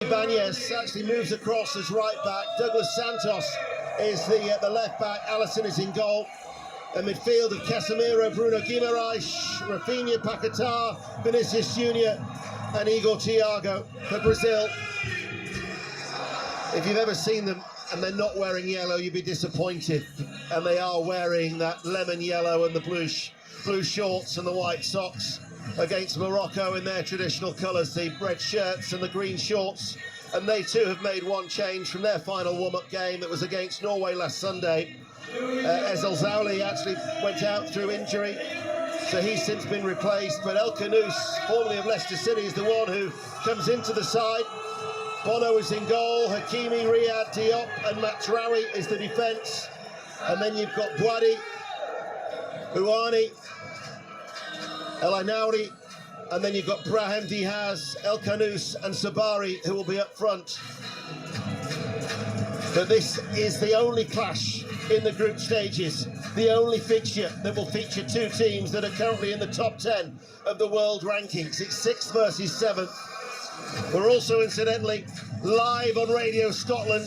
Ibanez actually moves across as right back. Douglas Santos is the left back. Alisson is in goal. A midfield of Casemiro, Bruno Guimaraes, Rafinha, Paquetá, Vinicius Junior and Igor Thiago for Brazil. If you've ever seen them and they're not wearing yellow, you'd be disappointed. And they are wearing that lemon yellow and the blue shorts and the white socks against Morocco in their traditional colours, the red shirts and the green shorts. And they too have made one change from their final warm-up game that was against Norway last Sunday. Ezel Zauli actually went out through injury, so he's since been replaced. But El Khanous, formerly of Leicester City, is the one who comes into the side. Bono is in goal, Hakimi, Riyad, Diop and Matraoui is the defence. And then you've got Boadi, Ouani, El Ainaouri, and then you've got Brahim Diaz, El Khanous and Sabari who will be up front. But this is the only clash in the group stages, the only fixture that will feature two teams that are currently in the top 10 of the world rankings. It's 6th versus 7th. We're also incidentally live on Radio Scotland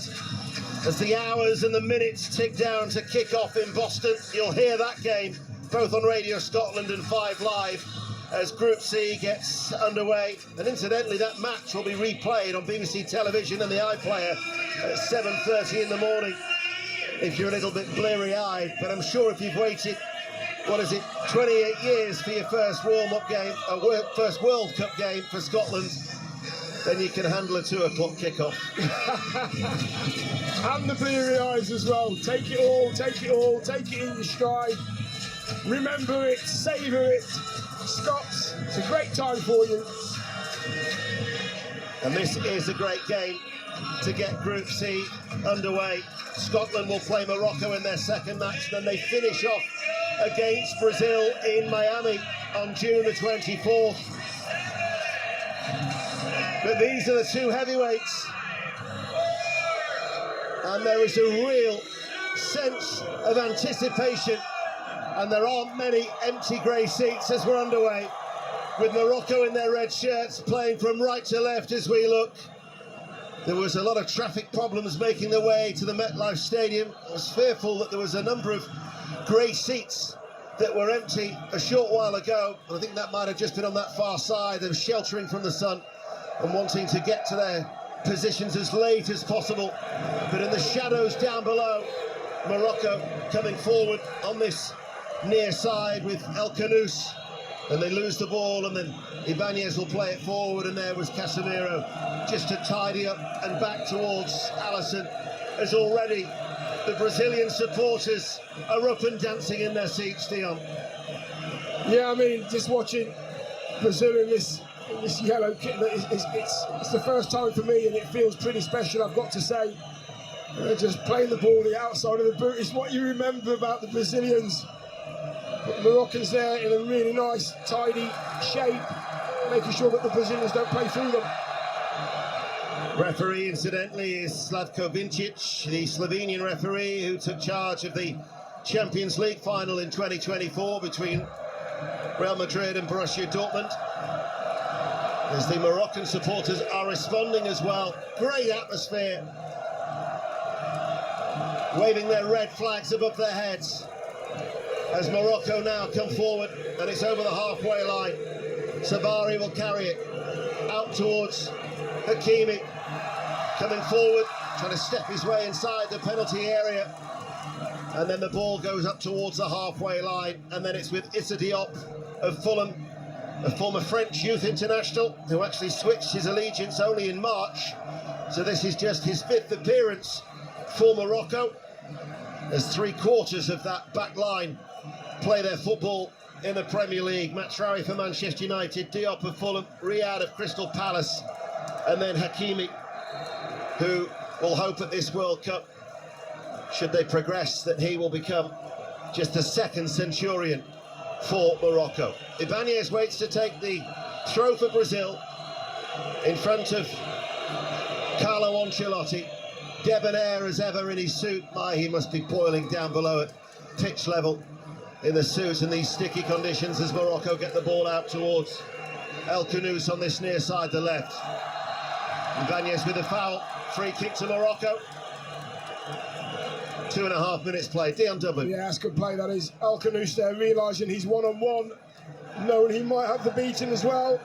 as the hours and the minutes tick down to kick off in Boston. You'll hear that game both on Radio Scotland and 5 Live as Group C gets underway. And incidentally, that match will be replayed on BBC Television and the iPlayer at 7:30 in the morning if you're a little bit bleary-eyed. But I'm sure if you've waited, 28 years for your first warm-up game, first World Cup game for Scotland, then you can handle a 2 o'clock kickoff. And the bleary eyes as well. Take it all, take it all, take it in your stride. Remember it, savour it. Scots, it's a great time for you. And this is a great game to get Group C underway. Scotland will play Morocco in their second match, then they finish off against Brazil in Miami on June the 24th. But these are the two heavyweights, and there is a real sense of anticipation, and there aren't many empty grey seats as we're underway, with Morocco in their red shirts playing from right to left as we look. There was a lot of traffic problems making their way to the MetLife Stadium. I was fearful that there was a number of grey seats that were empty a short while ago, and I think that might have just been on that far side. They were sheltering from the sun and wanting to get to their positions as late as possible. But in the shadows down below, Morocco coming forward on this near side with El Khanous, and they lose the ball, and then Ibanez will play it forward, and there was Casemiro just to tidy up and back towards Alisson, as already the Brazilian supporters are up and dancing in their seats, Dion. Yeah, I mean, just watching Brazil in this yellow kit, it's the first time for me, and it feels pretty special, I've got to say. Just playing the ball the outside of the boot is what you remember about the Brazilians. But the Moroccans there in a really nice, tidy shape, making sure that the Brazilians don't play through them. Referee, incidentally, is Slavko Vincic, the Slovenian referee who took charge of the Champions League final in 2024 between Real Madrid and Borussia Dortmund. As the Moroccan supporters are responding as well. Great atmosphere, waving their red flags above their heads as Morocco now come forward, and it's over the halfway line. Sabari will carry it out towards Hakimi, coming forward, trying to step his way inside the penalty area, and then the ball goes up towards the halfway line, and then it's with Issa Diop of Fulham, a former French youth international who actually switched his allegiance only in March, so this is just his 5th appearance for Morocco, as 3/4 of that back line play their football in the Premier League. Matraoui for Manchester United, Diop of Fulham, Riyad of Crystal Palace, and then Hakimi, who will hope at this World Cup, should they progress, that he will become just the 2nd centurion for Morocco. Ibanez waits to take the throw for Brazil in front of Carlo Ancelotti, debonair as ever in his suit. He must be boiling down below at pitch level in the suit in these sticky conditions as Morocco get the ball out towards El Khanous on this near side, the left. Ibanez with a foul. Free kick to Morocco. 2.5 minutes played. Dion Dublin. Yeah, that's good play, that is. El Khanous there, realising he's one-on-one, knowing he might have the beating as well.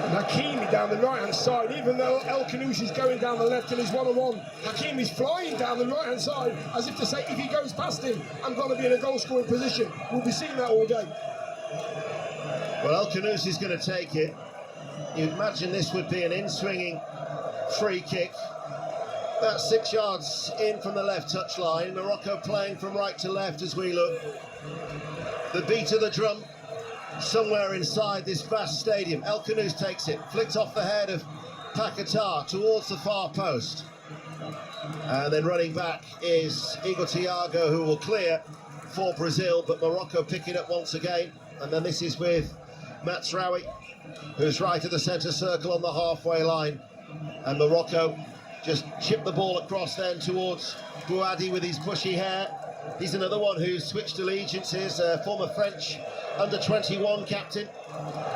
And Hakimi down the right-hand side, even though El Khanous is going down the left and he's one-on-one, Hakimi's flying down the right-hand side as if to say, if he goes past him, I'm going to be in a goal-scoring position. We'll be seeing that all day. Well, El Khanous is going to take it. You'd imagine this would be an in-swinging free kick. About 6 yards in from the left touchline. Morocco playing from right to left as we look. The beat of the drum somewhere inside this vast stadium. El Khanous takes it, flicked off the head of Paquetá towards the far post. And then running back is Igor Thiago, who will clear for Brazil, but Morocco pick it up once again. And then this is with Mazraoui, who's right at the centre circle on the halfway line. And Morocco just chip the ball across then towards Bouhaddi with his bushy hair. He's another one who's switched allegiances, former French under-21 captain.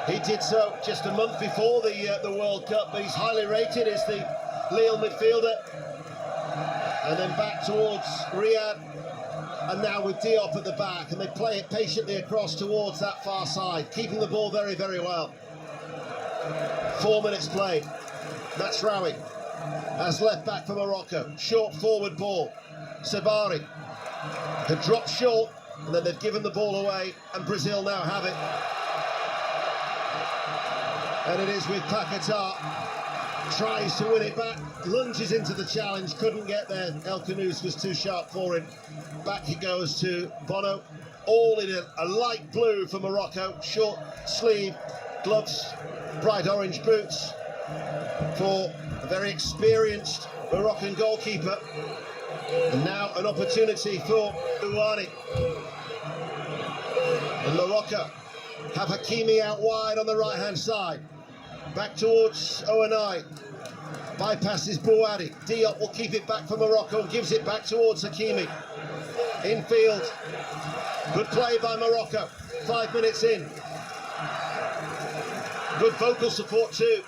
He did so just a month before the World Cup, but he's highly rated as the Lille midfielder. And then back towards Riyad, and now with Diop at the back, and they play it patiently across towards that far side, keeping the ball very, very well. 4 minutes played. Mazraoui as left back for Morocco. Short forward ball. Sabari had dropped short, and then they've given the ball away, and Brazil now have it. And it is with Paquetá. Tries to win it back, lunges into the challenge, couldn't get there. El Khanous was too sharp for him. Back he goes to Bono, all in a light blue for Morocco. Short sleeve, gloves, bright orange boots for a very experienced Moroccan goalkeeper. And now an opportunity for Ouani. And Morocco have Hakimi out wide on the right-hand side. Back towards Ouani. Bypasses Bouhaddi. Diop will keep it back for Morocco and gives it back towards Hakimi. Infield. Good play by Morocco. 5 minutes in. Good vocal support too.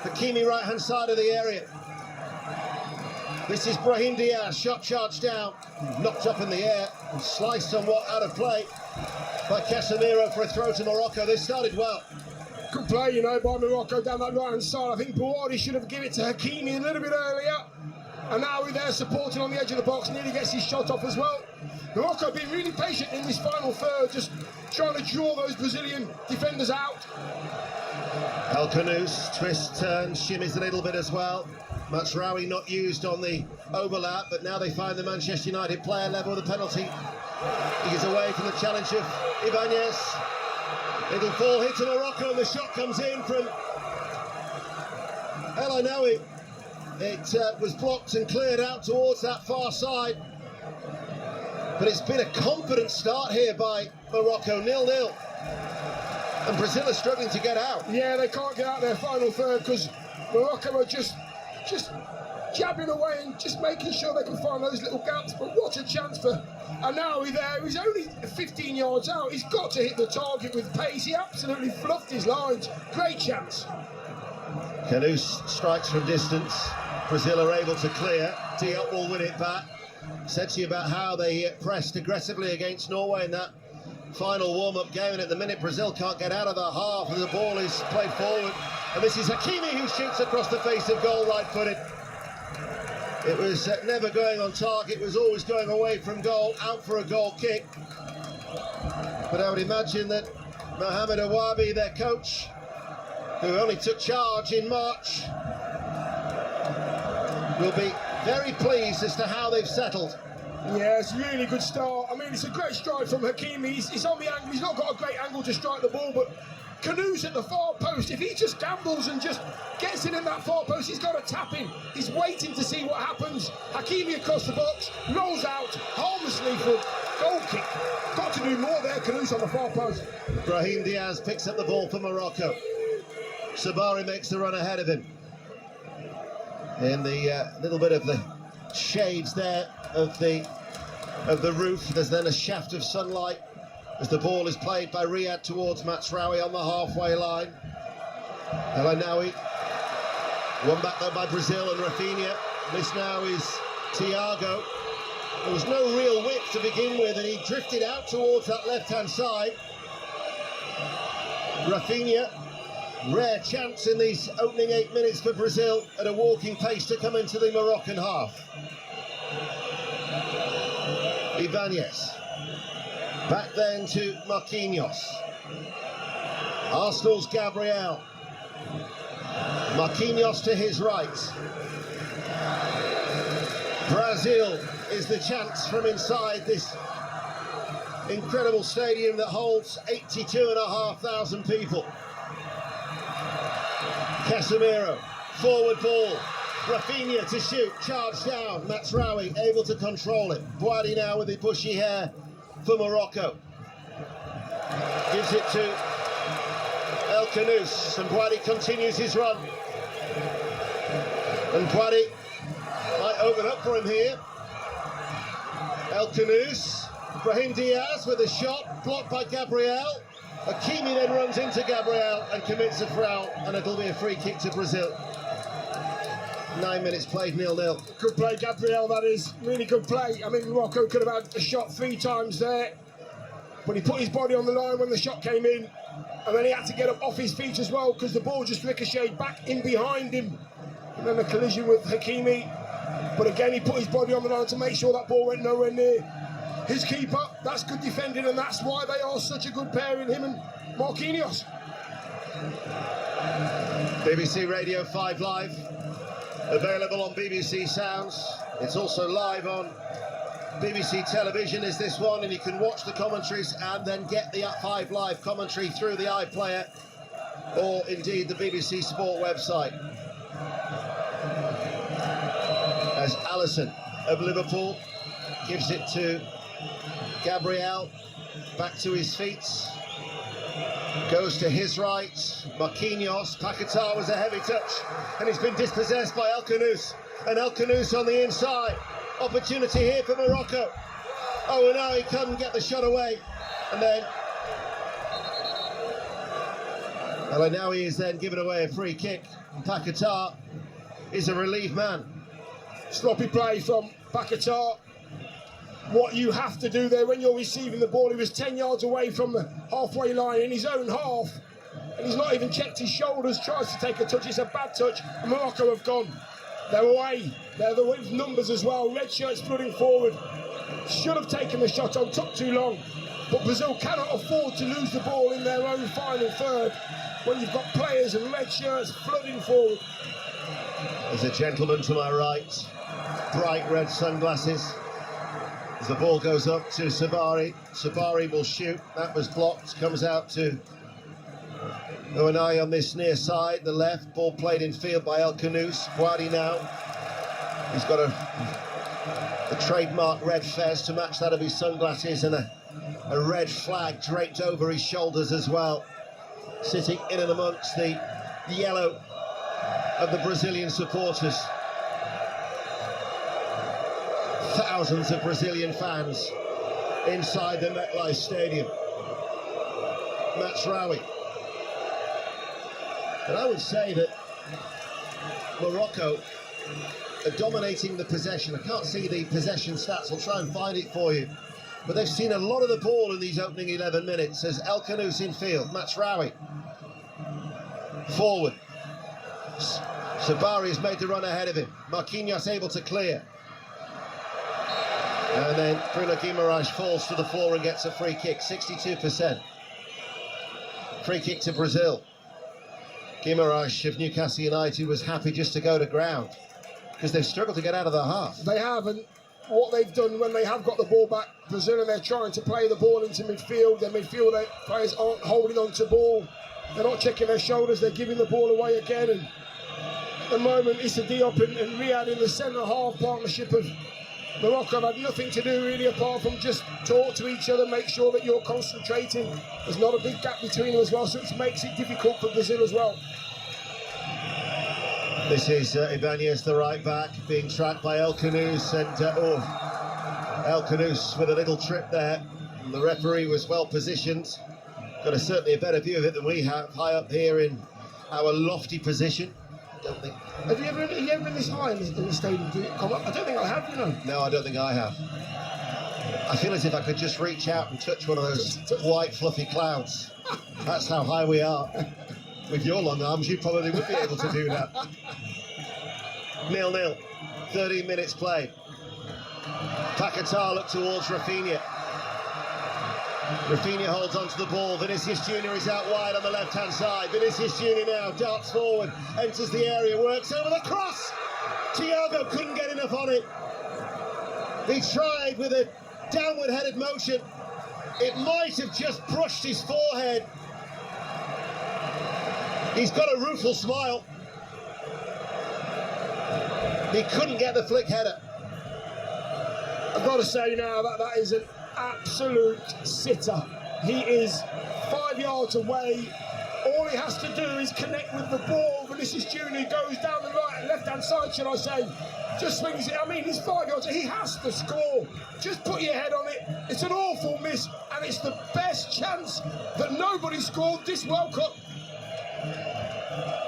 Hakimi right-hand side of the area. This is Brahim Diaz. Shot charged down. Knocked up in the air and sliced somewhat out of play by Casemiro for a throw to Morocco. They started well. Good play, you know, by Morocco down that right-hand side. I think Bouhaddi should have given it to Hakimi a little bit earlier. And now we're there supporting on the edge of the box. Nearly gets his shot off as well. Morocco being really patient in this final third, just trying to draw those Brazilian defenders out. El Khanous twists, turns, shimmies a little bit as well. Mazraoui not used on the overlap, but now they find the Manchester United player level with a penalty. He is away from the challenge of Ibanez. It'll fall hit to Morocco, and the shot comes in from El Khanous. It was blocked and cleared out towards that far side. But it's been a confident start here by Morocco, 0-0. And Brazil are struggling to get out. Yeah, they can't get out their final third because Morocco are just jabbing away and just making sure they can find those little gaps. But what a chance for Anawi there. He's only 15 yards out. He's got to hit the target with pace. He absolutely fluffed his lines. Great chance. Khanous strikes from distance. Brazil are able to clear. Diop will win it back. Said to you about how they pressed aggressively against Norway in that final warm-up game, and at the minute Brazil can't get out of the half and the ball is played forward. And this is Hakimi who shoots across the face of goal, right-footed. It was never going on target, it was always going away from goal, out for a goal kick. But I would imagine that Mohamed Awabi, their coach, who only took charge in March, will be very pleased as to how they've settled. Yeah, it's a really good start. I mean, it's a great strike from Hakimi. He's on the angle. He's not got a great angle to strike the ball, but Khanous at the far post, if he just gambles and just gets it in that far post, he's got to tap in. He's waiting to see what happens. Hakimi across the box, rolls out, harmlessly for goal kick. Got to do more there, Khanous on the far post. Brahim Diaz picks up the ball for Morocco. Sabari makes the run ahead of him. In the little bit of the shades there of the roof, there's then a shaft of sunlight as the ball is played by Riyad towards Mazraoui on the halfway line. El Khanous Won back though by Brazil and Rafinha. This now is Thiago. There was no real width to begin with, and he drifted out towards that left-hand side. Rafinha, rare chance in these opening 8 minutes for Brazil at a walking pace to come into the Moroccan half. Ibanez. Back then to Marquinhos. Arsenal's Gabriel. Marquinhos to his right. Brazil is the chance from inside this incredible stadium that holds 82,500 people. Casemiro, forward ball. Rafinha to shoot, charge down. Mazraoui able to control it. Boadi now with the bushy hair for Morocco. Gives it to El Khanous, and Boadi continues his run. And Boadi might open up for him here. El Khanous, Brahim Diaz with a shot, blocked by Gabriel. Hakimi then runs into Gabriel and commits a foul, and it'll be a free kick to Brazil. 9 minutes played, 0-0. Good play, Gabriel, that is. Really good play. I mean, Morocco could have had a shot 3 times there, but he put his body on the line when the shot came in, and then he had to get up off his feet as well, because the ball just ricocheted back in behind him. And then the collision with Hakimi. But again, he put his body on the line to make sure that ball went nowhere near his keeper. That's good defending, and that's why they are such a good pair in him and Marquinhos. BBC Radio 5 Live, available on BBC Sounds. It's also live on BBC Television is this one, and you can watch the commentaries and then get the 5 Live commentary through the iPlayer or indeed the BBC Sport website. As Alisson of Liverpool gives it to Gabriel, back to his feet, goes to his right. Marquinhos, Paquetá was a heavy touch, and he's been dispossessed by El Khanous, and El Khanous on the inside. Opportunity here for Morocco. Oh, and now he couldn't get the shot away, and then now he is then given away a free kick. Paquetá is a relieved man. Sloppy play from Paquetá. What you have to do there when you're receiving the ball, he was 10 yards away from the halfway line in his own half, and he's not even checked his shoulders, tries to take a touch. It's a bad touch, and Morocco have gone. They're away. They're the with numbers as well. Red shirts flooding forward. Should have taken the shot on, took too long. But Brazil cannot afford to lose the ball in their own final third when you've got players and red shirts flooding forward. There's a gentleman to my right, bright red sunglasses. As the ball goes up to Sabari. Sabari will shoot. That was blocked. Comes out to Ouanahi on this near side, the left. Ball played in field by El Khanous. Boadi now. He's got a trademark red fez to match that of his sunglasses, and a red flag draped over his shoulders as well. Sitting in and amongst the yellow of the Brazilian supporters. Thousands of Brazilian fans inside the MetLife Stadium. Mazraoui. And I would say that Morocco are dominating the possession. I can't see the possession stats, I'll try and find it for you. But they've seen a lot of the ball in these opening 11 minutes as El Khanous in field. Mazraoui forward. Sabari has made the run ahead of him. Marquinhos able to clear. And then Bruno Guimaraes falls to the floor and gets a free kick, 62%. Free kick to Brazil. Guimaraes of Newcastle United was happy just to go to ground because they've struggled to get out of the half. They have, and what they've done when they have got the ball back, Brazil, and they're trying to play the ball into midfield, their midfield players aren't holding on to ball. They're not checking their shoulders, they're giving the ball away again. And at the moment, Issa Diop and Riyad in the centre-half partnership of Morocco have had nothing to do really apart from just talk to each other, make sure that you're concentrating. There's not a big gap between them as well, so it makes it difficult for Brazil as well. This is Ibanez, the right back, being tracked by El Khanous, and El Khanous with a little trip there. And the referee was well positioned. Got certainly a better view of it than we have, high up here in our lofty position. don't think. Have you ever been this high in the stadium? I don't think I have, you know. No, I don't think I have. I feel as if I could just reach out and touch one of those white fluffy clouds. That's how high we are. With your long arms, you probably would be able to do that. 0-0, 13 minutes played. Paquetá look towards Rafinha. Rafinha holds onto the ball. Vinicius Junior is out wide on the left-hand side. Vinicius Junior now darts forward, enters the area, works over the cross. Thiago couldn't get enough on it. He tried with a downward-headed motion. It might have just brushed his forehead. He's got a rueful smile. He couldn't get the flick header. I've got to say now that is an absolute sitter. He is 5 yards away. All he has to do is connect with the ball. Vinicius Junior goes down the right and left-hand side, should I say. Just swings it. I mean, he's 5 yards. He has to score. Just put your head on it. It's an awful miss, and it's the best chance that nobody scored this World Cup.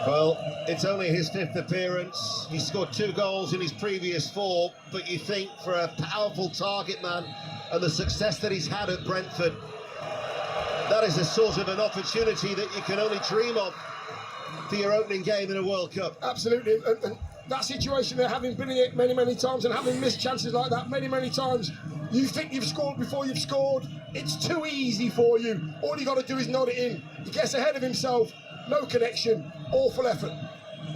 Well, it's only his 5th appearance. He scored 2 goals in his previous 4, but you think for a powerful target man and the success that he's had at Brentford, that is a sort of an opportunity that you can only dream of for your opening game in a World Cup. Absolutely. And that situation there, having been in it many, many times and having missed chances like that many, many times, you think you've scored before you've scored. It's too easy for you. All you got to do is nod it in. He gets ahead of himself. No connection, awful effort.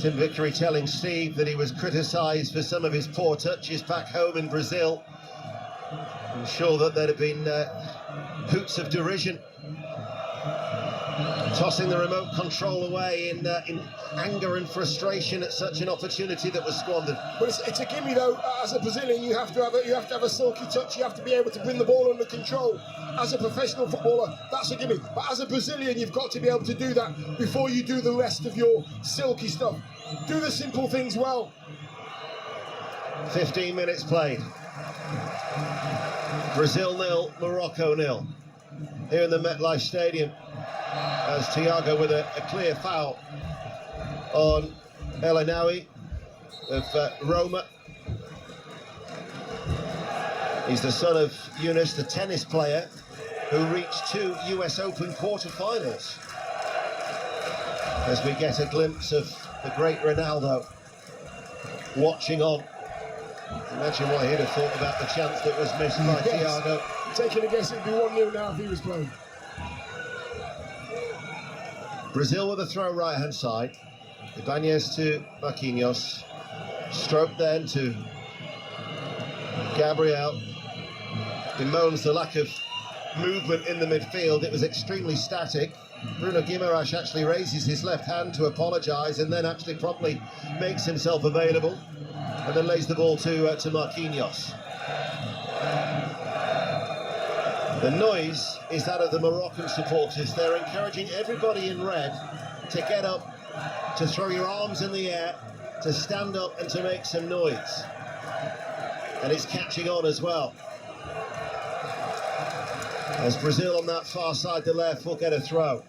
Tim Vickery telling Steve that he was criticised for some of his poor touches back home in Brazil. I'm sure that there'd have been hoots of derision. Tossing the remote control away in anger and frustration at such an opportunity that was squandered. But it's a gimme though. As a Brazilian, you have to have a silky touch. You have to be able to bring the ball under control. As a professional footballer, that's a gimme. But as a Brazilian, you've got to be able to do that before you do the rest of your silky stuff. Do the simple things well. 15 minutes played. Brazil 0, Morocco 0. Here in the MetLife Stadium, as Thiago with a clear foul on El Anawi of Roma. He's the son of Yunus, the tennis player, who reached 2 US Open quarterfinals. As we get a glimpse of the great Ronaldo watching on. Imagine what he'd have thought about the chance that was missed by Thiago. Taking a guess, it'd be 1-0 now if he was playing. Brazil with a throw right-hand side. Ibanez to Marquinhos. Stroke then to Gabriel. Bemoans the lack of movement in the midfield. It was extremely static. Bruno Guimaraes actually raises his left hand to apologise and then actually promptly makes himself available and then lays the ball to Marquinhos. The noise is that of the Moroccan supporters. They're encouraging everybody in red to get up, to throw your arms in the air, to stand up and to make some noise. And it's catching on as well. As Brazil on that far side, the left, will get a throw.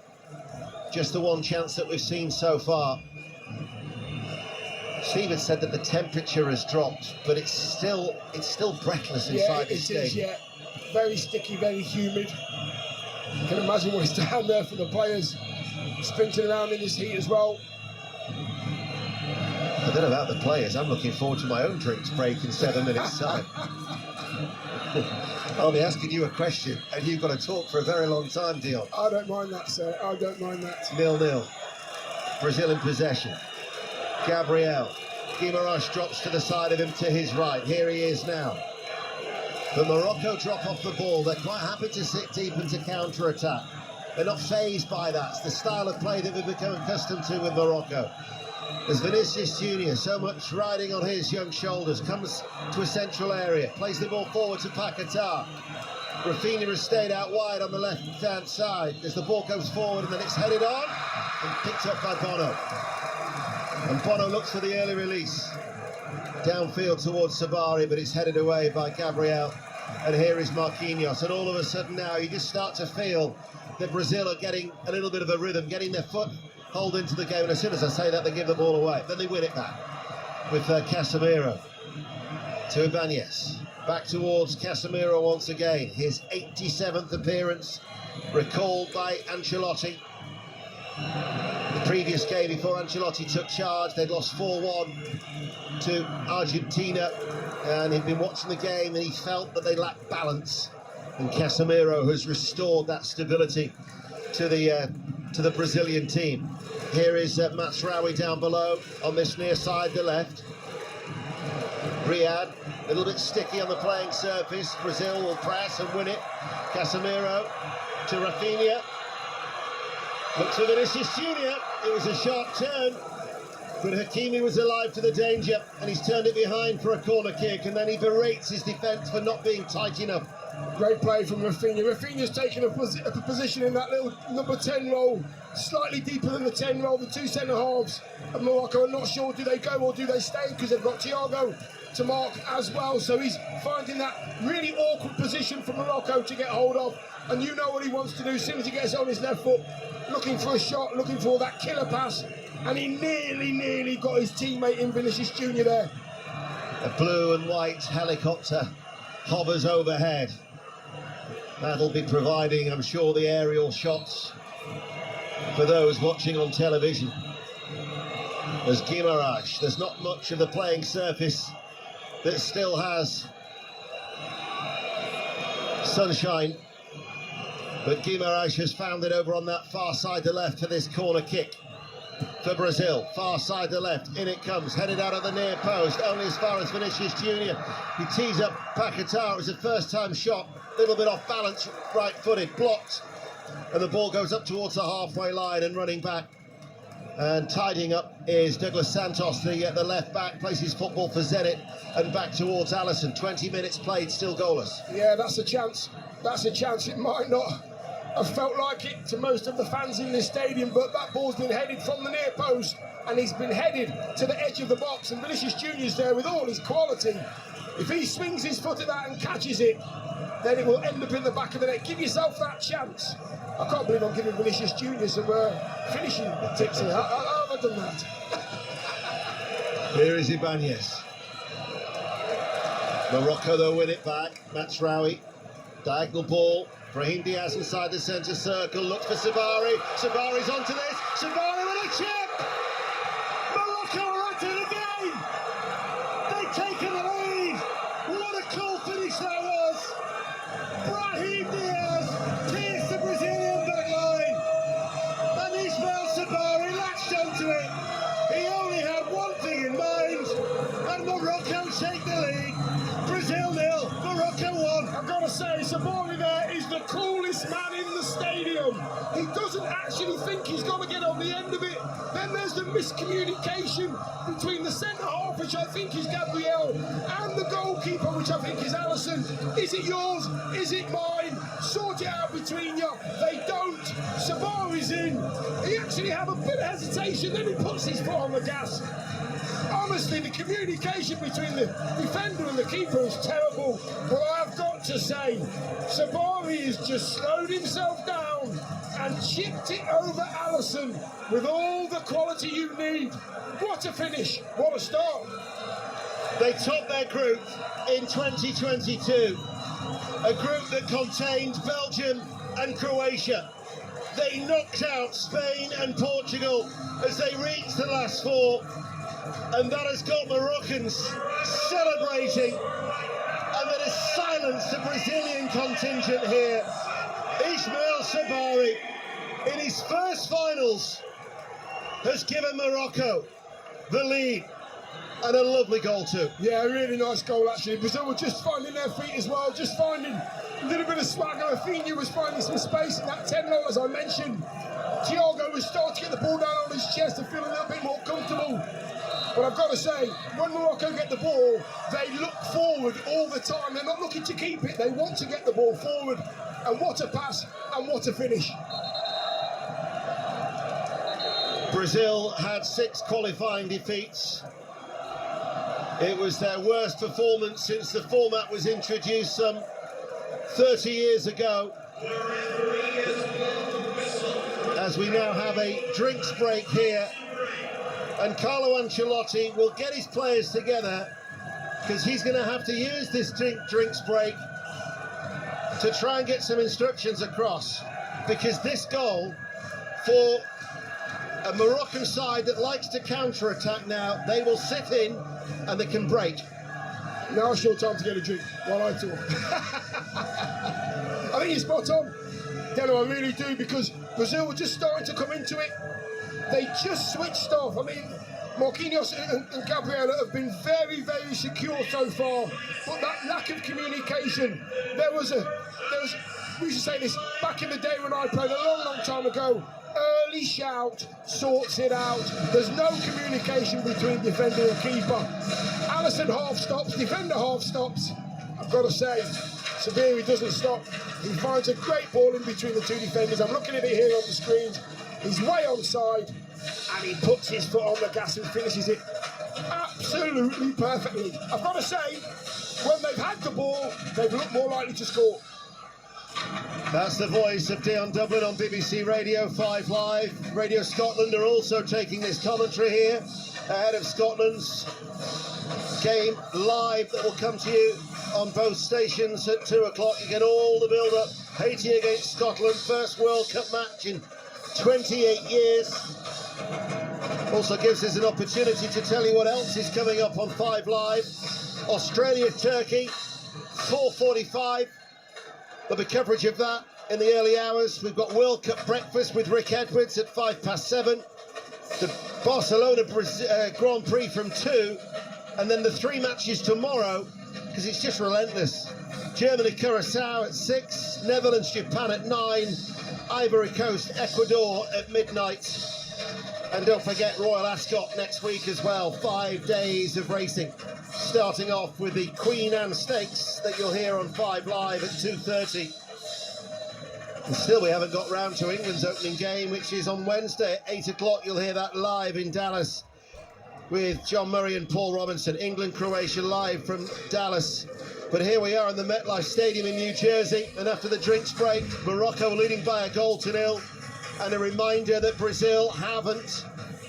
Just the one chance that we've seen so far. Steve had said that the temperature has dropped, but it's still breathless inside the stadium. Is, yeah. Very sticky, very humid. You can imagine what it's down there for the players, sprinting around in this heat as well. I don't know about the players. I'm looking forward to my own drinks break in 7 minutes' time. I'll be asking you a question, and you've got to talk for a very long time, Dion. I don't mind that, sir. I don't mind that. 0-0. Brazil in possession. Gabriel. Guimaraes drops to the side of him to his right. Here he is now. But Morocco drop off the ball. They're quite happy to sit deep and to counter-attack. They're not fazed by that. It's the style of play that we've become accustomed to with Morocco. As Vinicius Junior, so much riding on his young shoulders, comes to a central area, plays the ball forward to Paquetá. Rafinha has stayed out wide on the left-hand side as the ball goes forward and then it's headed on and picked up by Bono. And Bono looks for the early release. Downfield towards Sabari, but it's headed away by Gabriel. And here is Marquinhos. And all of a sudden now you just start to feel that Brazil are getting a little bit of a rhythm, getting their foot hold into the game, and as soon as I say that, they give the ball away. Then they win it back with Casemiro to Ibanez. Back towards Casemiro once again. His 87th appearance, recalled by Ancelotti. The previous game before Ancelotti took charge, they'd lost 4-1 to Argentina, and he'd been watching the game and he felt that they lacked balance. And Casemiro has restored that stability to the Brazilian team. Here is Mazraoui down below on this near side, the left. Riyad, a little bit sticky on the playing surface. Brazil will press and win it. Casemiro to Rafinha. Looks for Vinicius Junior. It was a sharp turn, but Hakimi was alive to the danger, and he's turned it behind for a corner kick, and then he berates his defence for not being tight enough. Great play from Rafinha. Rafinha's taken a position in that little number 10 role, slightly deeper than the 10 role. The two centre-halves of Morocco are not sure, do they go or do they stay, because they've got Thiago to mark as well. So he's finding that really awkward position for Morocco to get hold of, and you know what he wants to do as soon as he gets on his left foot, looking for a shot, looking for that killer pass, and he nearly got his teammate in Vinicius Junior there. A blue and white helicopter hovers overhead. That'll be providing, I'm sure, the aerial shots for those watching on television. There's Guimarães. There's not much of the playing surface that still has sunshine, but Guimarães has found it over on that far side to left for this corner kick for Brazil. Far side to left, in it comes, headed out of the near post, only as far as Vinicius Junior. He tees up Paquetá. It was a first-time shot, a little bit off balance, right-footed, blocked, and the ball goes up towards the halfway line and running back. And tidying up is Douglas Santos, the left back, places football for Zenit and back towards Alisson. 20 minutes played, still goalless. Yeah, that's a chance. That's a chance. It might not have felt like it to most of the fans in this stadium, but that ball's been headed from the near post and he's been headed to the edge of the box, and Vinicius Junior's there with all his quality. If he swings his foot at that and catches it, then it will end up in the back of the net. Give yourself that chance. I can't believe I'm giving Vinicius Junior some finishing tips here. How have I done that? Here is Ibanez. Morocco, they'll win it back. Mazraoui, diagonal ball. Brahim Diaz inside the centre circle, looks for Sabari. Sabari's onto this. Sabari with a chip! Morocco are at it again! They've taken the lead! What a cool finish that was! Brahim Diaz pierced the Brazilian backline, and Ismail Sabari latched onto it. He only had one thing in mind, and Morocco take the lead. Brazil 0, Morocco 1. I've got to say, Sabari there is the coolest man in the stadium. He doesn't actually think he's going to get on the end of it. Then there's the miscommunication between the centre-half, which I think is Gabriel, and the goalkeeper, which I think is Alisson. Is it yours? Is it mine? Sort it out between you. They don't. Sabari's in. He actually had a bit of hesitation, then he puts his foot on the gas. Honestly, the communication between the defender and the keeper is terrible, but I've got to say, Sabari has just slowed himself down and chipped it over Alisson with all the quality you need. What a finish, what a start. They topped their group in 2022, a group that contained Belgium and Croatia. They knocked out Spain and Portugal as they reached the last four. And that has got Moroccans celebrating, and that has silenced the Brazilian contingent here. Ismail Sabari, in his first finals, has given Morocco the lead, and a lovely goal too. Yeah, a really nice goal actually. Brazil were just finding their feet as well, just finding a little bit of swagger. Rafinha was finding some space in that 10 row, as I mentioned. Thiago was starting to get the ball down on his chest and feel a little bit more comfortable. But I've got to say, when Morocco get the ball, they look forward all the time. They're not looking to keep it, they want to get the ball forward. And what a pass, and what a finish. Brazil had 6 qualifying defeats. It was their worst performance since the format was introduced some 30 years ago. as we now have a drinks break here. And Carlo Ancelotti will get his players together because he's going to have to use this drinks break to try and get some instructions across. Because this goal, for a Moroccan side that likes to counter-attack now, they will sit in and they can break. Now it's your time to get a drink while I talk. I think you're spot on, Deno, I really do, because Brazil were just starting to come into it. They just switched off. I mean, Marquinhos and Gabriel have been very, very secure so far, but that lack of communication, we used to say this back in the day when I played a long, long time ago, early shout sorts it out. There's no communication between defender and keeper. Alisson half stops, defender half stops. I've got to say, Sabiri doesn't stop. He finds a great ball in between the two defenders. I'm looking at it here on the screen. He's way onside, and he puts his foot on the gas and finishes it absolutely perfectly. I've got to say, when they've had the ball, they've looked more likely to score. That's the voice of Dion Dublin on BBC Radio 5 Live. Radio Scotland are also taking this commentary here ahead of Scotland's game live that will come to you on both stations at 2 o'clock. You get all the build-up. Haiti against Scotland, first World Cup match in 28 years. Also gives us an opportunity to tell you what else is coming up on 5 Live. Australia-Turkey, 4:45. There'll be coverage of that in the early hours. We've got World Cup breakfast with Rick Edwards at 7:05. The Barcelona Grand Prix from 2, and then the 3 matches tomorrow, because it's just relentless. Germany, Curacao at 6, Netherlands, Japan at 9, Ivory Coast, Ecuador at midnight. And don't forget Royal Ascot next week as well. 5 days of racing, starting off with the Queen Anne Stakes that you'll hear on 5 Live at 2:30. And still we haven't got round to England's opening game, which is on Wednesday at 8 o'clock. You'll hear that live in Dallas with John Murray and Paul Robinson. England, Croatia live from Dallas. But here we are in the MetLife Stadium in New Jersey, and after the drinks break, Morocco leading by 1-0. And a reminder that Brazil haven't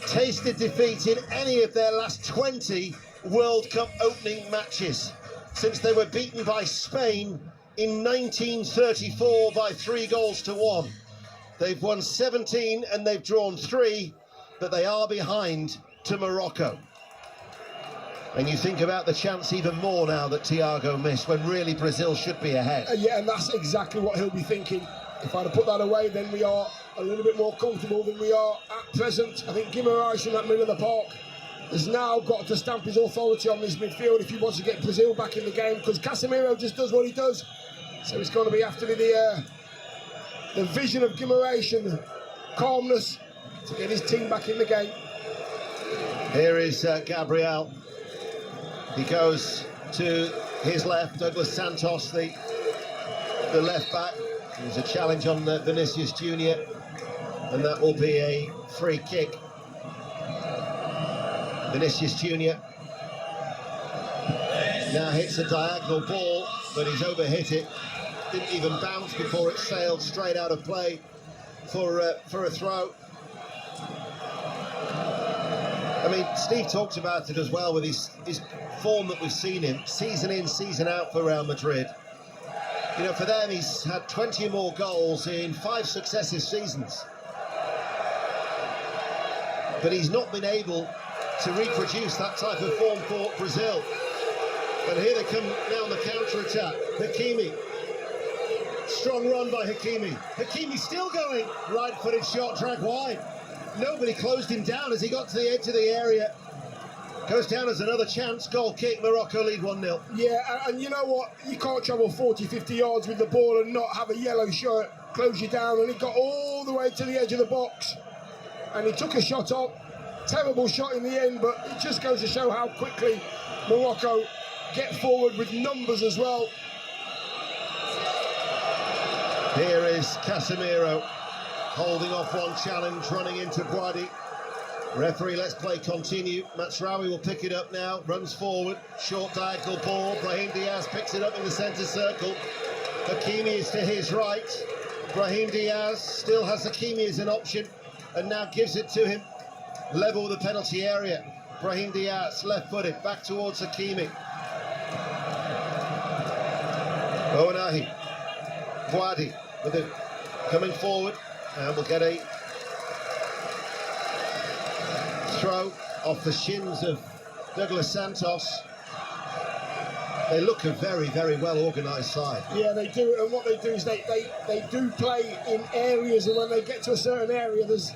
tasted defeat in any of their last 20 World Cup opening matches since they were beaten by Spain in 1934 by 3-1. They've won 17 and they've drawn 3, but they are behind to Morocco. And you think about the chance even more now that Thiago missed, when really Brazil should be ahead. Yeah, and that's exactly what he'll be thinking. If I'd have put that away, then we are a little bit more comfortable than we are at present. I think Guimaraes in that middle of the park has now got to stamp his authority on this midfield if he wants to get Brazil back in the game, because Casemiro just does what he does. So it's going to be after the vision of Guimaraes and the calmness to get his team back in the game. Here is Gabriel. He goes to his left, Douglas Santos, the left back. There's a challenge on Vinicius Junior, and that will be a free kick. Vinicius Junior now hits a diagonal ball, but he's overhit it. Didn't even bounce before it sailed straight out of play for a throw. I mean, Steve talks about it as well with his form that we've seen him, season in, season out for Real Madrid. You know, for them, he's had 20 or more goals in 5 successive seasons. But he's not been able to reproduce that type of form for Brazil. And here they come now on the counter-attack. Hakimi. Strong run by Hakimi. Hakimi still going. Right-footed shot, dragged wide. Nobody closed him down as he got to the edge of the area. Goes down as another chance, goal kick, Morocco lead 1-0. Yeah, and you know what? You can't travel 40, 50 yards with the ball and not have a yellow shirt close you down, and he got all the way to the edge of the box. And he took a shot up. Terrible shot in the end, but it just goes to show how quickly Morocco get forward with numbers as well. Here is Casemiro holding off one challenge, running into Brady. Referee, let's play continue. Matsraoui will pick it up now, runs forward, short diagonal ball. Brahim Diaz picks it up in the centre circle. Hakimi is to his right. Brahim Diaz still has Hakimi as an option and now gives it to him. Level with the penalty area. Brahim Diaz, left-footed, back towards Hakimi. Ounahi, Bouadi with it coming forward, and we'll get a throw off the shins of Douglas Santos. They look a very, very well organised side. Yeah, they do, and what they do is they do play in areas, and when they get to a certain area, there's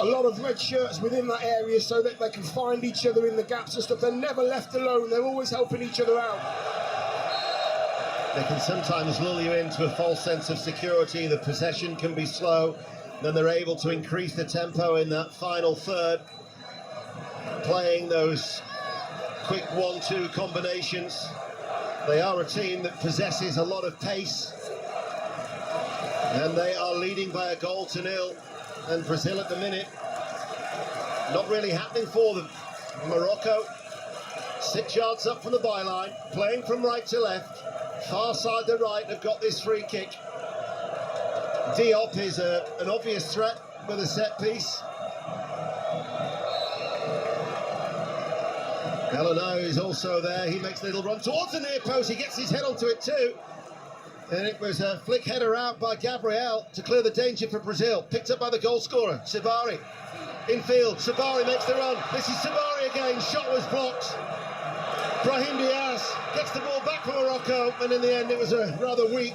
a lot of red shirts within that area so that they can find each other in the gaps and stuff. They're never left alone, they're always helping each other out. They can sometimes lull you into a false sense of security. The possession can be slow, then they're able to increase the tempo in that final third, playing those quick 1-2 combinations. They are a team that possesses a lot of pace, and they are leading by a goal to nil. And Brazil at the minute, not really happening for them. Morocco, 6 yards up from the byline, playing from right to left. Far side to right, have got this free kick. Diop is an obvious threat with a set piece. Elano is also there. He makes a little run towards the near post. He gets his head onto it too. And it was a flick header out by Gabriel to clear the danger for Brazil. Picked up by the goal scorer, Sabari. Infield, Sabari makes the run. This is Sabari again. Shot was blocked. Brahim Diaz gets the ball back from Morocco, and in the end it was a rather weak,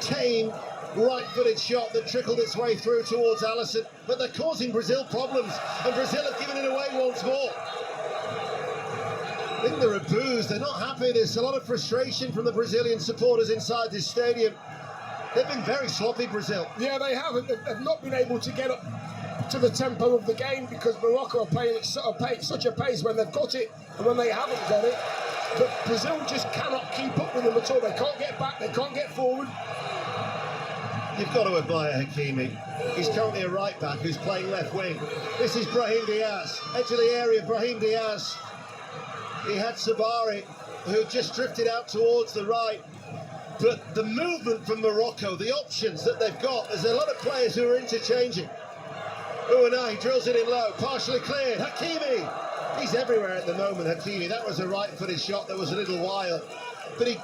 tame, right-footed shot that trickled its way through towards Alisson. But they're causing Brazil problems, and Brazil have given it away once more. I think they're abused, they're not happy. There's a lot of frustration from the Brazilian supporters inside this stadium. They've been very sloppy, Brazil. Yeah, they haven't. They've not been able to get up to the tempo of the game because Morocco are playing at such a pace when they've got it and when they haven't got it. But Brazil just cannot keep up with them at all. They can't get back, they can't get forward. You've got to admire Hakimi. He's currently a right back who's playing left wing. This is Brahim Diaz. Edge of the area, Brahim Diaz. He had Sabari, who just drifted out towards the right. But the movement from Morocco, the options that they've got, there's a lot of players who are interchanging. Ounahi drills it in low, partially cleared. Hakimi, he's everywhere at the moment, Hakimi. That was a right-footed shot that was a little wild. But he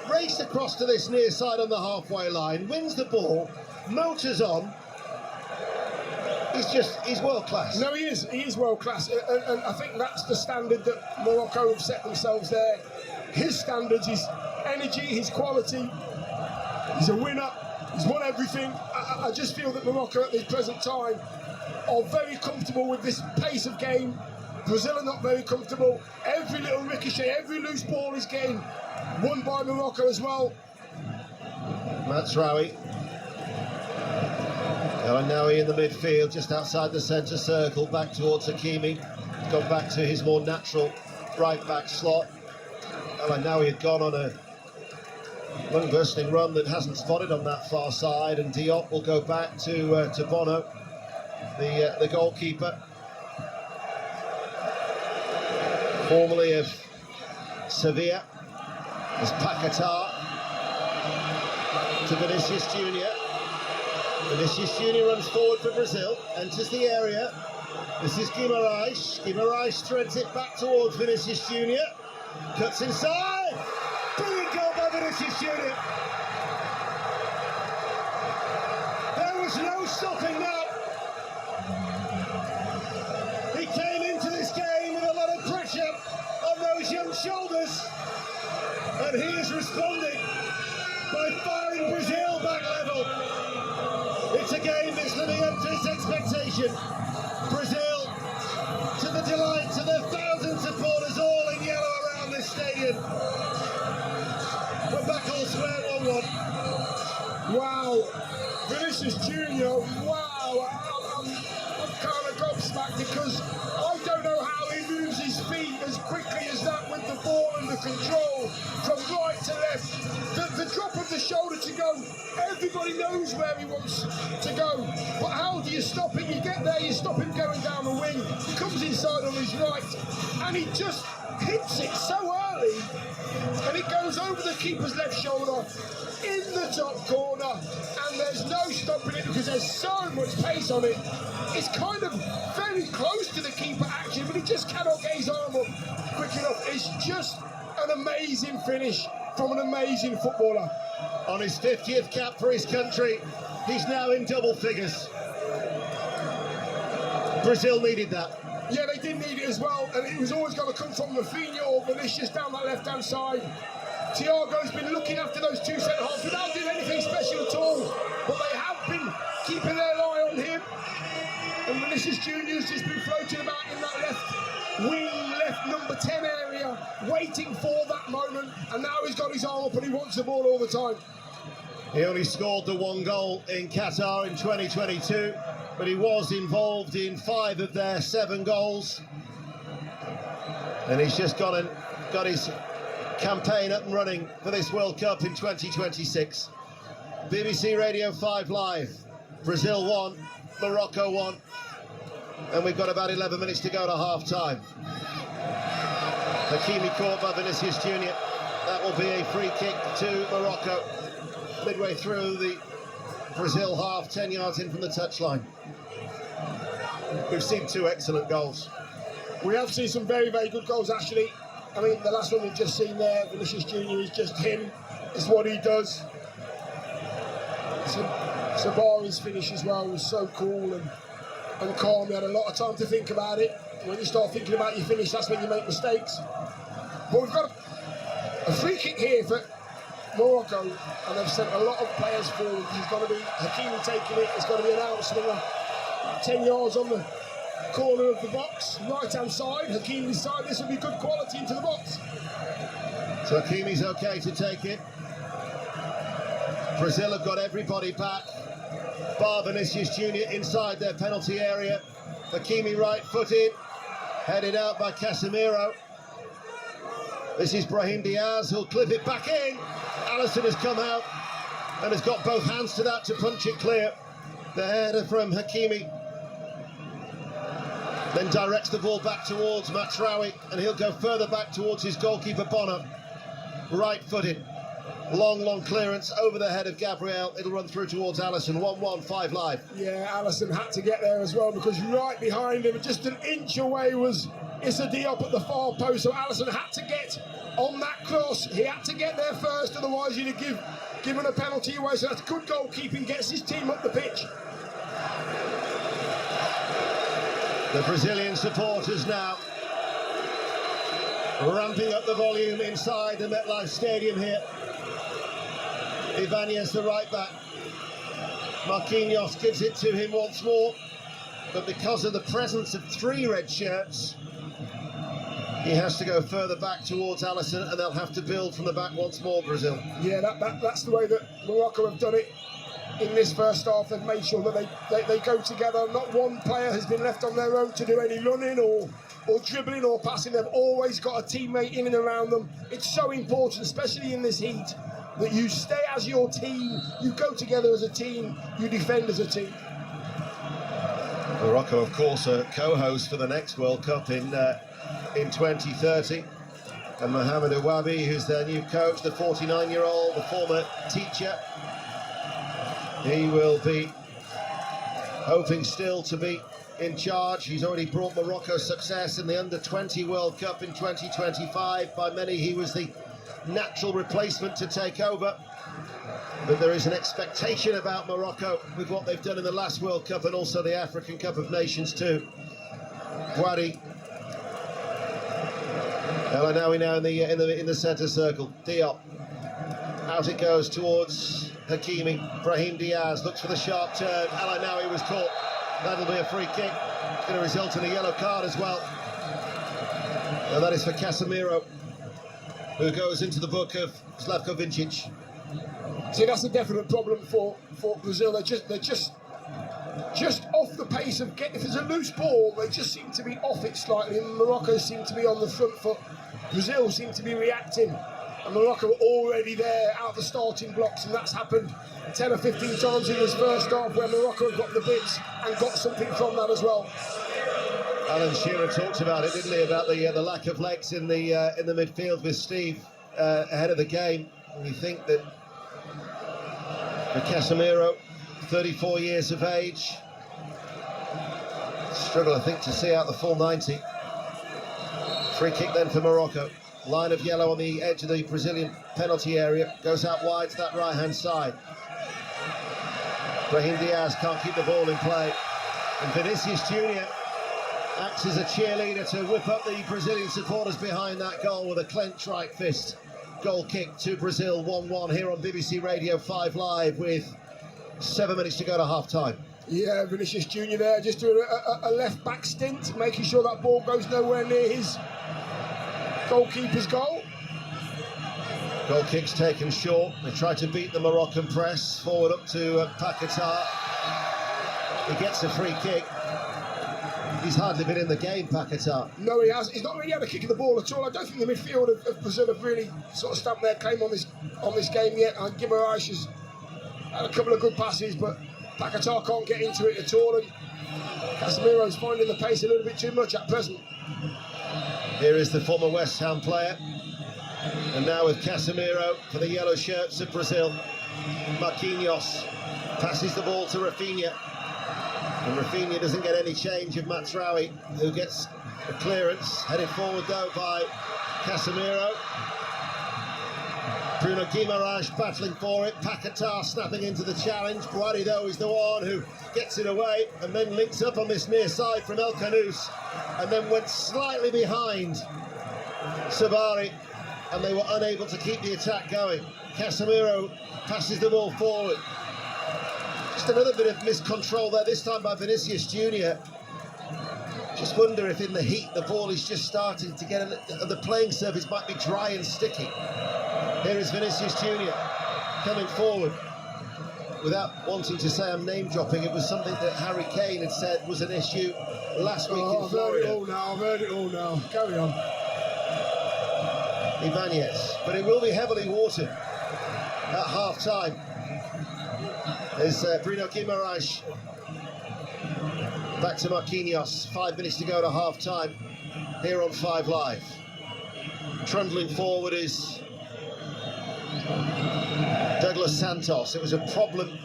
raced across to this near side on the halfway line, wins the ball, motors on. He's world class. No, he is world class, and I think that's the standard that Morocco have set themselves there. His standards, his energy, his quality. He's a winner. He's won everything. I just feel that Morocco at this present time are very comfortable with this pace of game. Brazil are not very comfortable. Every little ricochet, every loose ball is getting won by Morocco as well. Matsraoui. Elanaoui in the midfield, just outside the centre circle, back towards Hakimi. Gone back to his more natural right-back slot. Elanaoui had gone on a long-bursting run that hasn't spotted on that far side, and Diop will go back to Bono, the goalkeeper. Formerly of Sevilla, as Paquetá to Vinicius Junior. Vinicius Junior runs forward for Brazil, enters the area. This is Guimarães. Guimarães threads it back towards Vinicius Junior. Cuts inside. Brilliant goal by Vinicius Junior. There was no stopping that. He came into this game with a lot of pressure on those young shoulders, and he is responding by firing Brazil back level. It's a game that's living up to its expectation. Brazil, to the delight of their thousand supporters, all in yellow around this stadium. We're back all square 1-1. Wow, Vinicius Junior. Wow, I'm kind of gobsmacked because I don't know how he moves his feet as quickly as that with the ball and the control from right to left. The drop of the shoulder to go. Everybody knows where he wants to go, but how do you stop him? You get there, you stop him going down the wing. He comes inside on his right, and he just hits it so early, and it goes over the keeper. keeper's left shoulder in the top corner, and there's no stopping it because there's so much pace on it. It's kind of very close to the keeper actually, but he just cannot get his arm up quick enough. It's just an amazing finish from an amazing footballer. On his 50th cap for his country, he's now in double figures. Brazil needed that. Yeah, they did need it as well, and it was always going to come from Rafinha or Vinicius down that left-hand side. Thiago's been looking after those two centre-halves without doing anything special at all, but they have been keeping their eye on him. And Vinicius Junior's just been floating about in that left wing, left number 10 area, waiting for that moment, and now he's got his arm up and he wants the ball all the time. He only scored the one goal in Qatar in 2022, but he was involved in 5 of their 7 goals. And he's just got his campaign up and running for this World Cup in 2026. BBC Radio 5 Live. Brazil 1, Morocco 1. And we've got about 11 minutes to go to half-time. Hakimi caught by Vinicius Junior. That will be a free kick to Morocco. Midway through the Brazil half, 10 yards in from the touchline. We've seen 2 excellent goals. We have seen some very, very good goals, actually. I mean, the last one we've just seen there, Vinicius Junior, is just him. It's what he does. Sabari's finish as well was so cool and calm. He had a lot of time to think about it. When you start thinking about your finish, that's when you make mistakes. But we've got a free kick here for Morocco, and they've sent a lot of players forward. It's going to be Hakimi taking it. It's going to be an outswinger. 10 yards on the corner of the box, right-hand side, Hakimi's side. This will be good quality into the box. So Hakimi's okay to take it. Brazil have got everybody back. Bar Vinicius Junior inside their penalty area. Hakimi right-footed, headed out by Casemiro. This is Brahim Diaz, who'll clip it back in. Alisson has come out and has got both hands to that to punch it clear. The header from Hakimi then directs the ball back towards Matraoui, and he'll go further back towards his goalkeeper Bono. Right-footed, long clearance over the head of Gabriel. It'll run through towards Alisson. 1-1, 5 Live. Yeah, Alisson had to get there as well, because right behind him, just an inch away, was Issa Diop at the far post. So Alisson had to get on that cross. He had to get there first, otherwise you'd have given a penalty away. So that's good goalkeeping, gets his team up the pitch. The Brazilian supporters now ramping up the volume inside the MetLife Stadium here. Ibanez, the right back. Marquinhos gives it to him once more, but because of the presence of 3 red shirts, he has to go further back towards Alisson, and they'll have to build from the back once more, Brazil. Yeah, that's the way that Morocco have done it in this first half. They've made sure that they go together. Not one player has been left on their own to do any running or dribbling or passing. They've always got a teammate in and around them. It's so important, especially in this heat, that you stay as your team, you go together as a team, you defend as a team. Morocco, of course, are co-host for the next World Cup in 2030. And Mohamed Ouabi, who's their new coach, the 49-year-old, the former teacher, he will be hoping still to be in charge. He's already brought Morocco success in the Under-20 World Cup in 2025. By many, he was the natural replacement to take over. But there is an expectation about Morocco with what they've done in the last World Cup and also the African Cup of Nations too. Wadi. El Anawi now in the centre circle. Diop. Out it goes towards Hakimi. Brahim Diaz looks for the sharp turn. El Anawi was caught. That'll be a free kick. It's going to result in a yellow card as well. And that is for Casemiro, who goes into the book of Slavko Vincic. See, that's a definite problem for Brazil. They're just off the pace of if there's a loose ball, they just seem to be off it slightly. And Morocco seem to be on the front foot. Brazil seem to be reacting, and Morocco are already there out the starting blocks, and that's happened 10 or 15 times in this first half, where Morocco have got the bits and got something from that as well. Alan Shearer talked about it, didn't he? About the lack of legs in the midfield with Steve ahead of the game. And you think that for Casemiro, 34 years of age, struggle, I think, to see out the full 90. Free kick then for Morocco. Line of yellow on the edge of the Brazilian penalty area. Goes out wide to that right-hand side. Brahim Diaz can't keep the ball in play. And Vinicius Junior acts as a cheerleader to whip up the Brazilian supporters behind that goal with a clenched right fist. Goal kick to Brazil, 1-1 here on BBC Radio 5 Live with 7 minutes to go to half-time. Yeah, Vinicius Junior there, just doing a left-back stint, making sure that ball goes nowhere near his goalkeeper's goal. Goal kick's taken short. They try to beat the Moroccan press. Forward up to Paquetá. He gets a free kick. He's hardly been in the game, Paquetá. No, he has. He's not really had a kick of the ball at all. I don't think the midfield of Brazil have really sort of stamped their claim on this game yet. And Guimarães has had a couple of good passes, but Paquetá can't get into it at all. And Casemiro's finding the pace a little bit too much at present. Here is the former West Ham player. And now with Casemiro for the yellow shirts of Brazil. Marquinhos passes the ball to Rafinha. And Rafinha doesn't get any change of Matsraoui, who gets a clearance. Headed forward though by Casemiro. Bruno Guimarães battling for it. Paquetá snapping into the challenge. Guari though is the one who gets it away and then links up on this near side from El Khanous and then went slightly behind Sabari, and they were unable to keep the attack going. Casemiro passes the ball forward. Just another bit of miscontrol there, this time by Vinicius Junior. Just wonder if in the heat the ball is just starting to get, the playing surface might be dry and sticky. Here is Vinicius Junior coming forward. Without wanting to say I'm name dropping, it was something that Harry Kane had said was an issue last week in Florida. I've heard it all now. Carry on. Ibanez, but it will be heavily watered at half-time. There's Bruno Guimarães back to Marquinhos. 5 minutes to go to half-time here on 5 Live. Trundling forward is Douglas Santos. It was a problem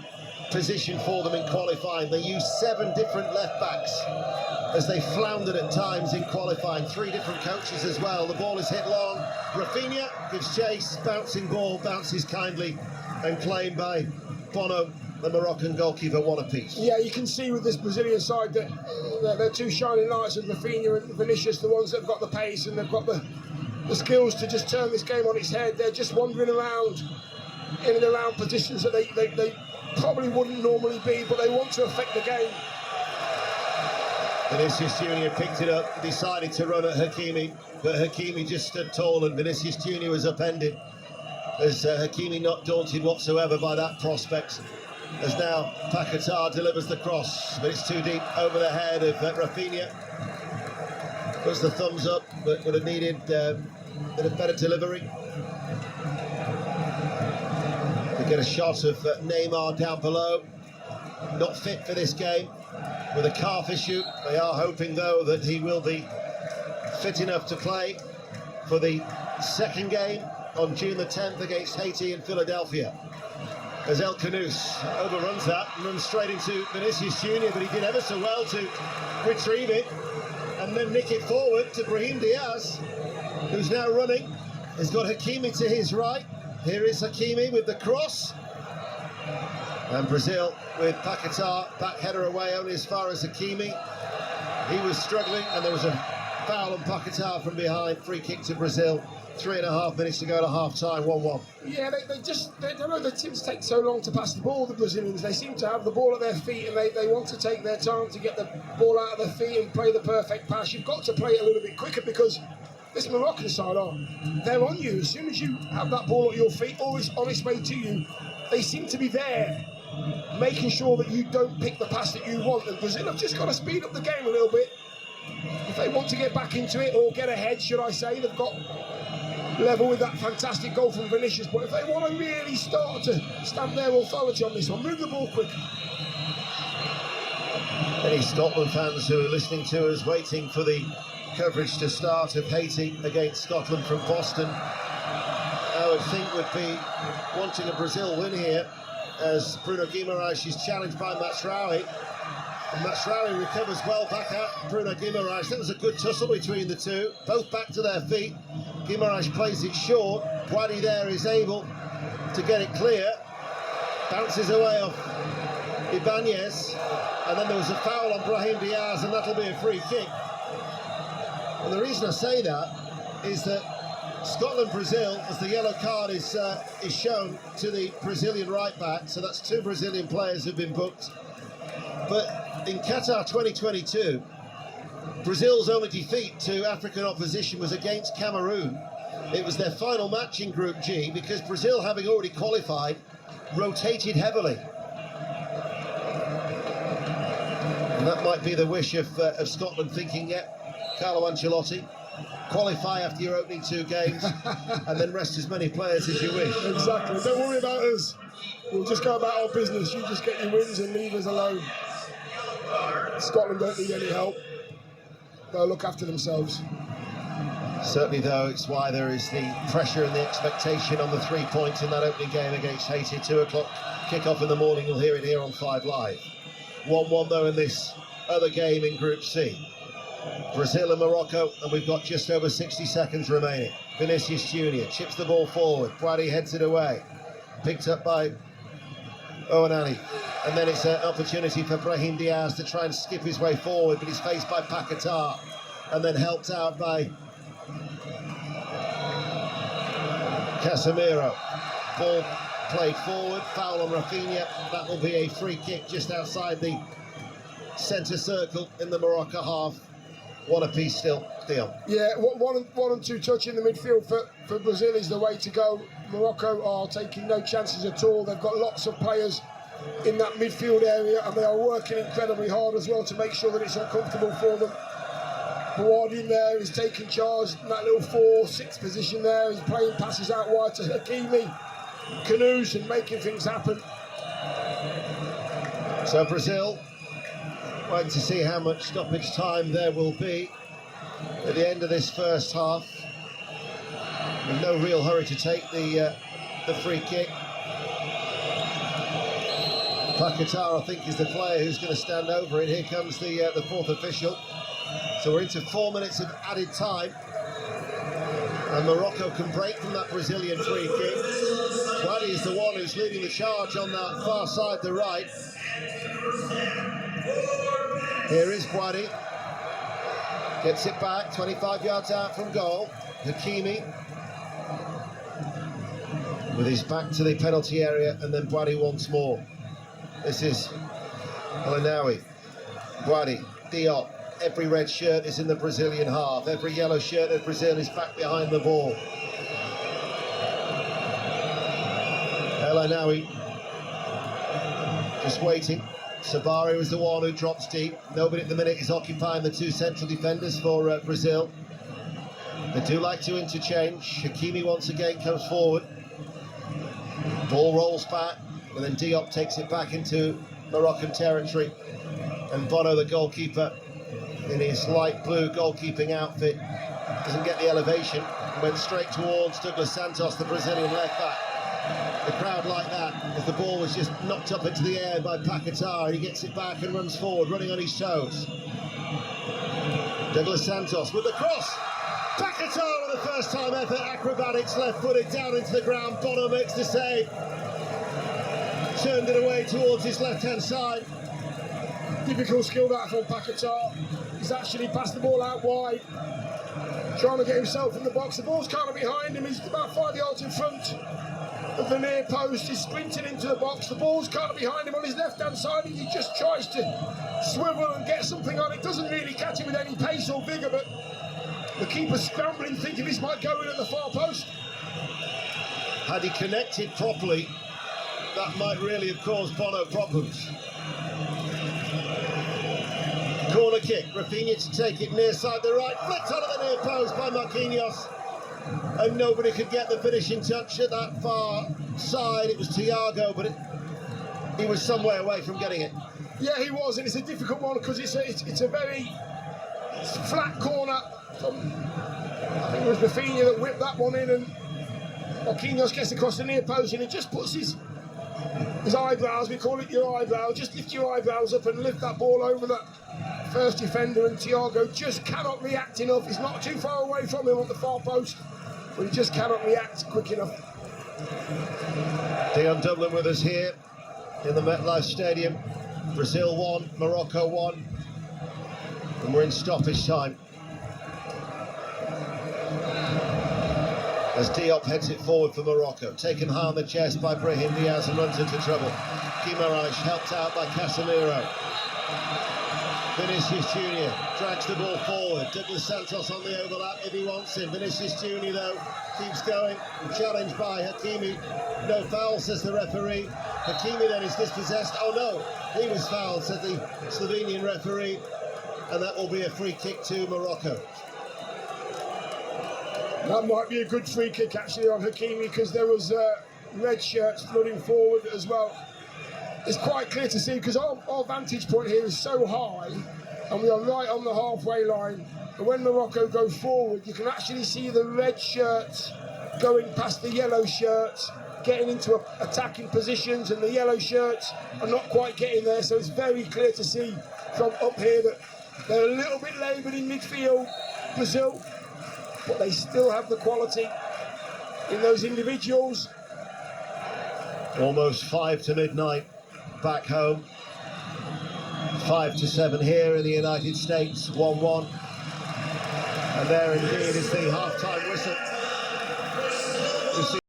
position for them in qualifying. They used 7 different left-backs as they floundered at times in qualifying. 3 different coaches as well. The ball is hit long. Rafinha gives chase, bouncing ball, bounces kindly and claimed by Bono, the Moroccan goalkeeper, one apiece. Yeah, you can see with this Brazilian side that they're 2 shining lights of Rafinha and Vinicius, the ones that have got the pace and they've got the skills to just turn this game on its head. They're just wandering around in and around positions that they probably wouldn't normally be, but they want to affect the game. Vinicius Junior picked it up, decided to run at Hakimi, but Hakimi just stood tall and Vinicius Junior was upended. As Hakimi not daunted whatsoever by that prospect. As now Paquetá delivers the cross, but it's too deep over the head of Rafinha. Puts the thumbs up, but would have needed a bit of better delivery. We get a shot of Neymar down below, not fit for this game with a calf issue. They are hoping though that he will be fit enough to play for the second game on June the 10th against Haiti in Philadelphia. As El Khanous overruns that and runs straight into Vinicius Junior, but he did ever so well to retrieve it and then nick it forward to Brahim Diaz, who's now running. He's got Hakimi to his right. Here is Hakimi with the cross. And Brazil with Paquetá, back header away only as far as Hakimi. He was struggling and there was a foul on Paquetá from behind. Free kick to Brazil. 3.5 minutes to go to half-time, 1-1. Yeah, they don't know, the teams take so long to pass the ball, the Brazilians. They seem to have the ball at their feet and they want to take their time to get the ball out of their feet and play the perfect pass. You've got to play it a little bit quicker because this Moroccan side, they're on you. As soon as you have that ball at your feet, always on its way to you, they seem to be there, making sure that you don't pick the pass that you want. And Brazil have just got to speed up the game a little bit. If they want to get back into it, or get ahead, should I say, they've got level with that fantastic goal from Vinicius. But if they want to really start to stamp their authority on this one, move the ball quick. Any Scotland fans who are listening to us waiting for the coverage to start of Haiti against Scotland from Boston I would think would be wanting a Brazil win here, as Bruno Guimaraes is challenged by Masraoui. Masraoui recovers well back at Bruno Guimaraes. That was a good tussle between the two, both back to their feet. Guimaraes plays it short. Boadi there is able to get it clear, bounces away off Ibanez, and then there was a foul on Brahim Diaz, and that'll be a free kick. And the reason I say that is that Scotland-Brazil, as the yellow card is shown to the Brazilian right back, so that's 2 Brazilian players who've been booked. But in Qatar 2022, Brazil's only defeat to African opposition was against Cameroon. It was their final match in Group G, because Brazil, having already qualified, rotated heavily. And that might be the wish of Scotland, thinking, yeah, Carlo Ancelotti, qualify after your opening 2 games and then rest as many players as you wish. Exactly. Don't worry about us. We'll just go about our business. You just get your wins and leave us alone. Scotland don't need any help. They'll look after themselves. Certainly, though, it's why there is the pressure and the expectation on the 3 points in that opening game against Haiti. 2 o'clock kick-off in the morning. You'll hear it here on 5 Live. 1-1, though, in this other game in Group C. Brazil and Morocco, and we've got just over 60 seconds remaining. Vinicius Junior chips the ball forward. Boadi heads it away. Picked up by Oanani. And then it's an opportunity for Brahim Diaz to try and skip his way forward, but he's faced by Paquetá, and then helped out by Casemiro. Ball played forward, foul on Rafinha. That will be a free kick just outside the centre circle in the Morocco half. 1 apiece still, Dion. Yeah, one and two touch in the midfield for Brazil is the way to go. Morocco are taking no chances at all. They've got lots of players in that midfield area, and they are working incredibly hard as well to make sure that it's uncomfortable for them. Boadi in there is taking charge in that little 4-6 position there. He's playing passes out wide to Hakimi, Canoes, and making things happen. So Brazil, waiting to see how much stoppage time there will be at the end of this first half. In no real hurry to take the free kick. Paquetá, I think, is the player who's going to stand over it. Here comes the 4th official. So we're into 4 minutes of added time. And Morocco can break from that Brazilian free kick. Boadi is the one who's leading the charge on that far side, the right. Here is Boadi. Gets it back, 25 yards out from goal. Hakimi with his back to the penalty area, and then Boadi once more. This is Alanawi. Boadi, Diop. Every red shirt is in the Brazilian half. Every yellow shirt of Brazil is back behind the ball. Alanawi just waiting. Sabari was the one who drops deep. Nobody at the minute is occupying the 2 central defenders for Brazil. They do like to interchange. Hakimi once again comes forward. Ball rolls back, and then Diop takes it back into Moroccan territory. And Bono, the goalkeeper, in his light blue goalkeeping outfit, doesn't get the elevation. Went straight towards Douglas Santos, the Brazilian left back. The crowd like that, as the ball was just knocked up into the air by Paquetá. He gets it back and runs forward, running on his toes. Douglas Santos with the cross. Paquetá with the first time effort, acrobatics, left-footed down into the ground. Bono makes the save. Turned it away towards his left-hand side. Difficult skill that from Paquetá. He's actually passed the ball out wide, trying to get himself in the box. The ball's kind of behind him. He's about 5 yards in front of the near post. He's sprinting into the box. The ball's kind of behind him on his left-hand side. He just tries to swivel and get something on it. Doesn't really catch him with any pace or vigour, but the keeper's scrambling, thinking this might go in at the far post. Had he connected properly, that might really have caused Bono problems. Corner kick, Rafinha to take it near side the right, flicked onto the near post by Marquinhos, and nobody could get the finishing touch at that far side. It was Thiago, but he was some way away from getting it. Yeah, he was, and it's a difficult one because it's a very flat corner. I think it was Rafinha that whipped that one in, and Marquinhos gets across the near post and he just puts his eyebrows, we call it your eyebrow, just lift your eyebrows up and lift that ball over that first defender, and Thiago just cannot react enough. He's not too far away from him on the far post, but he just cannot react quick enough. Dion Dublin with us here in the MetLife Stadium. Brazil 1, Morocco 1, and we're in stoppage time. As Diop heads it forward for Morocco, taken high on the chest by Brahim Diaz and runs into trouble. Guimaraes helped out by Casemiro. Vinicius Junior drags the ball forward. Douglas Santos on the overlap if he wants him. Vinicius Junior though keeps going, challenged by Hakimi. No foul, says the referee. Hakimi then is dispossessed. Oh no, he was fouled, said the Slovenian referee, and that will be a free kick to Morocco. That might be a good free kick actually on Hakimi, because there was red shirts flooding forward as well. It's quite clear to see, because our vantage point here is so high and we are right on the halfway line, and when Morocco go forward you can actually see the red shirts going past the yellow shirts, getting into attacking positions, and the yellow shirts are not quite getting there. So it's very clear to see from up here that they're a little bit laboured in midfield, Brazil, but they still have the quality in those individuals. Almost 5 to midnight back home. 5 to 7 here in the United States, 1-1. And there indeed is the half-time whistle.